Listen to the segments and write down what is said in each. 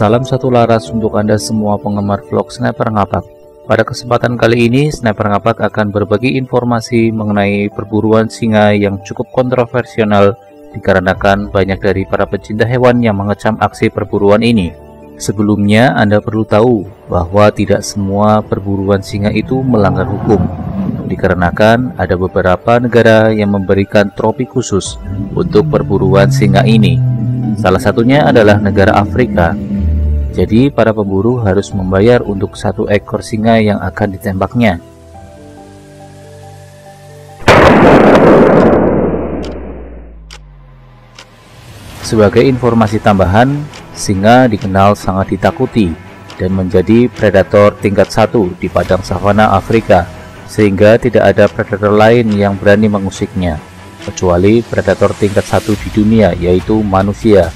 Salam satu laras untuk Anda semua penggemar vlog Sniper Ngapak. Pada kesempatan kali ini, Sniper Ngapak akan berbagi informasi mengenai perburuan singa yang cukup kontroversial dikarenakan banyak dari para pecinta hewan yang mengecam aksi perburuan ini. Sebelumnya, Anda perlu tahu bahwa tidak semua perburuan singa itu melanggar hukum, dikarenakan ada beberapa negara yang memberikan trofi khusus untuk perburuan singa ini. Salah satunya adalah negara Afrika. Jadi para pemburu harus membayar untuk satu ekor singa yang akan ditembaknya. Sebagai informasi tambahan, singa dikenal sangat ditakuti dan menjadi predator tingkat 1 di padang savana Afrika, sehingga tidak ada predator lain yang berani mengusiknya, kecuali predator tingkat 1 di dunia, yaitu manusia.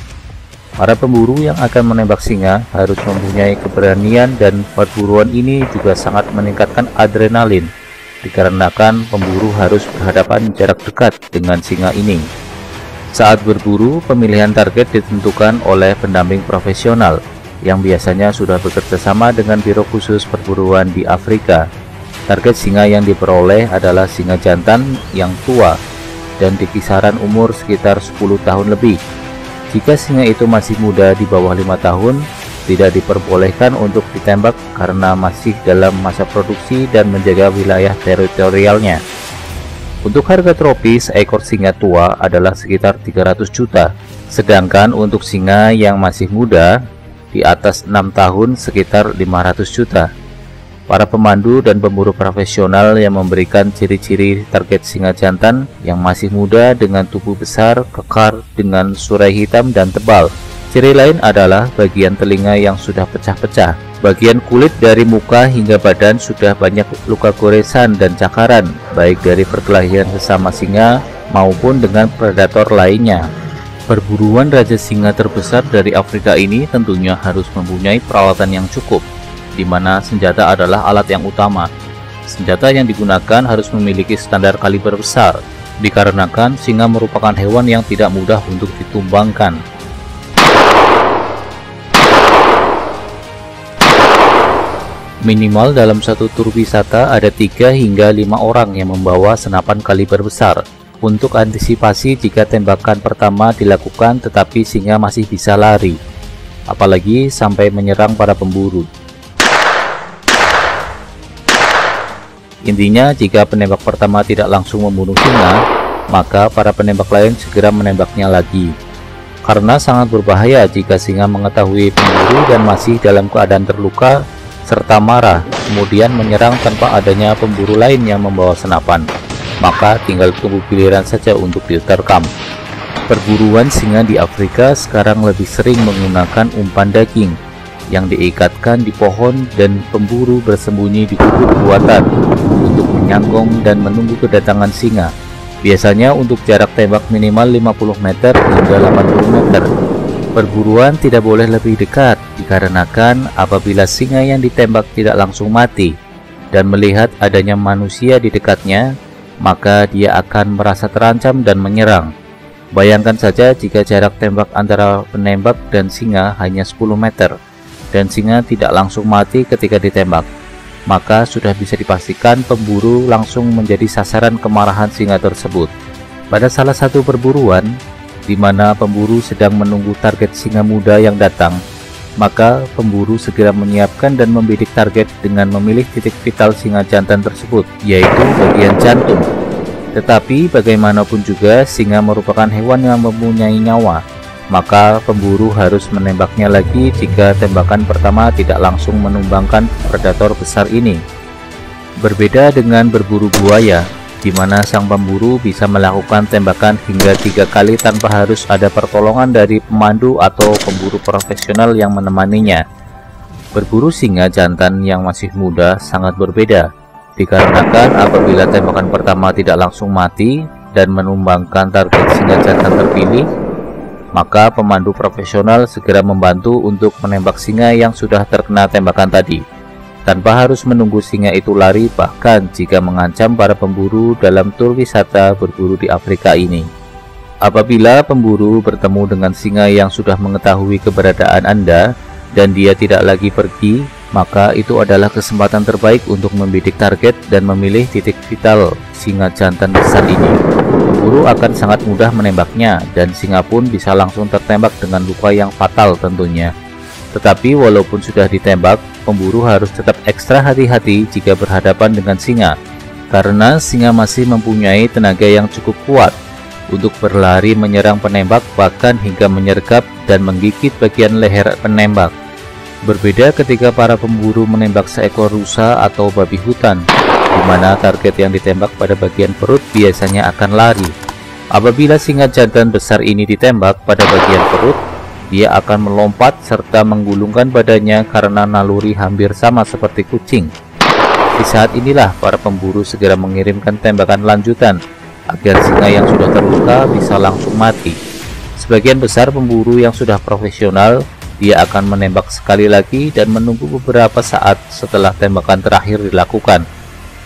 Para pemburu yang akan menembak singa harus mempunyai keberanian, dan perburuan ini juga sangat meningkatkan adrenalin dikarenakan pemburu harus berhadapan jarak dekat dengan singa ini. Saat berburu, pemilihan target ditentukan oleh pendamping profesional yang biasanya sudah bekerja sama dengan biro khusus perburuan di Afrika. Target singa yang diperoleh adalah singa jantan yang tua dan di kisaran umur sekitar 10 tahun lebih. Jika singa itu masih muda di bawah 5 tahun, tidak diperbolehkan untuk ditembak karena masih dalam masa produksi dan menjaga wilayah teritorialnya. Untuk harga trofi, seekor singa tua adalah sekitar 300 juta, sedangkan untuk singa yang masih muda di atas 6 tahun sekitar 500 juta. Para pemandu dan pemburu profesional yang memberikan ciri-ciri target singa jantan yang masih muda dengan tubuh besar, kekar dengan surai hitam dan tebal. Ciri lain adalah bagian telinga yang sudah pecah-pecah. Bagian kulit dari muka hingga badan sudah banyak luka goresan dan cakaran, baik dari perkelahian sesama singa maupun dengan predator lainnya. Perburuan raja singa terbesar dari Afrika ini tentunya harus mempunyai peralatan yang cukup, di mana senjata adalah alat yang utama. Senjata yang digunakan harus memiliki standar kaliber besar, dikarenakan singa merupakan hewan yang tidak mudah untuk ditumbangkan. Minimal dalam satu tur wisata ada 3 hingga 5 orang yang membawa senapan kaliber besar, untuk antisipasi jika tembakan pertama dilakukan tetapi singa masih bisa lari, apalagi sampai menyerang para pemburu. Intinya, jika penembak pertama tidak langsung membunuh singa, maka para penembak lain segera menembaknya lagi. Karena sangat berbahaya jika singa mengetahui pemburu dan masih dalam keadaan terluka serta marah, kemudian menyerang tanpa adanya pemburu lain yang membawa senapan, maka tinggal tunggu giliran saja untuk diterkam. Perburuan singa di Afrika sekarang lebih sering menggunakan umpan daging yang diikatkan di pohon dan pemburu bersembunyi di gubuk buatan untuk menyanggong dan menunggu kedatangan singa. Biasanya untuk jarak tembak minimal 50 meter hingga 80 meter. Perburuan tidak boleh lebih dekat dikarenakan apabila singa yang ditembak tidak langsung mati dan melihat adanya manusia di dekatnya, maka dia akan merasa terancam dan menyerang. Bayangkan saja jika jarak tembak antara penembak dan singa hanya 10 meter dan singa tidak langsung mati ketika ditembak, maka sudah bisa dipastikan pemburu langsung menjadi sasaran kemarahan singa tersebut. Pada salah satu perburuan, di mana pemburu sedang menunggu target singa muda yang datang, maka pemburu segera menyiapkan dan membidik target dengan memilih titik vital singa jantan tersebut, yaitu bagian jantung. Tetapi bagaimanapun juga singa merupakan hewan yang mempunyai nyawa, maka pemburu harus menembaknya lagi jika tembakan pertama tidak langsung menumbangkan predator besar ini. Berbeda dengan berburu buaya, di mana sang pemburu bisa melakukan tembakan hingga 3 kali tanpa harus ada pertolongan dari pemandu atau pemburu profesional yang menemaninya. Berburu singa jantan yang masih muda sangat berbeda, dikarenakan apabila tembakan pertama tidak langsung mati dan menumbangkan target singa jantan terpilih, maka pemandu profesional segera membantu untuk menembak singa yang sudah terkena tembakan tadi, tanpa harus menunggu singa itu lari, bahkan jika mengancam para pemburu dalam tur wisata berburu di Afrika ini. Apabila pemburu bertemu dengan singa yang sudah mengetahui keberadaan Anda dan dia tidak lagi pergi, maka itu adalah kesempatan terbaik untuk membidik target dan memilih titik vital singa jantan besar ini. Pemburu akan sangat mudah menembaknya dan singa pun bisa langsung tertembak dengan luka yang fatal tentunya. Tetapi walaupun sudah ditembak, pemburu harus tetap ekstra hati-hati jika berhadapan dengan singa, karena singa masih mempunyai tenaga yang cukup kuat untuk berlari menyerang penembak, bahkan hingga menyergap dan menggigit bagian leher penembak. Berbeda ketika para pemburu menembak seekor rusa atau babi hutan, di mana target yang ditembak pada bagian perut biasanya akan lari. Apabila singa jantan besar ini ditembak pada bagian perut, dia akan melompat serta menggulungkan badannya karena naluri hampir sama seperti kucing. Di saat inilah para pemburu segera mengirimkan tembakan lanjutan agar singa yang sudah terluka bisa langsung mati. Sebagian besar pemburu yang sudah profesional, dia akan menembak sekali lagi dan menunggu beberapa saat setelah tembakan terakhir dilakukan.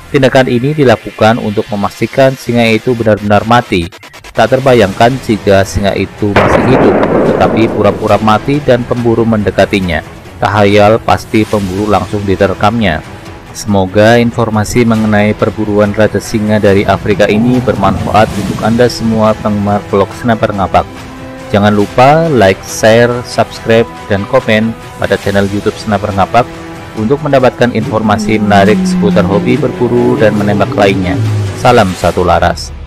Tindakan ini dilakukan untuk memastikan singa itu benar-benar mati. Tak terbayangkan jika singa itu masih hidup, tetapi pura-pura mati dan pemburu mendekatinya. Tak hayal pasti pemburu langsung diterkamnya. Semoga informasi mengenai perburuan raja singa dari Afrika ini bermanfaat untuk Anda semua penggemar vlog Sniper Ngapak. Jangan lupa like, share, subscribe, dan komen pada channel YouTube Sniper Ngapak untuk mendapatkan informasi menarik seputar hobi berburu dan menembak lainnya. Salam satu laras.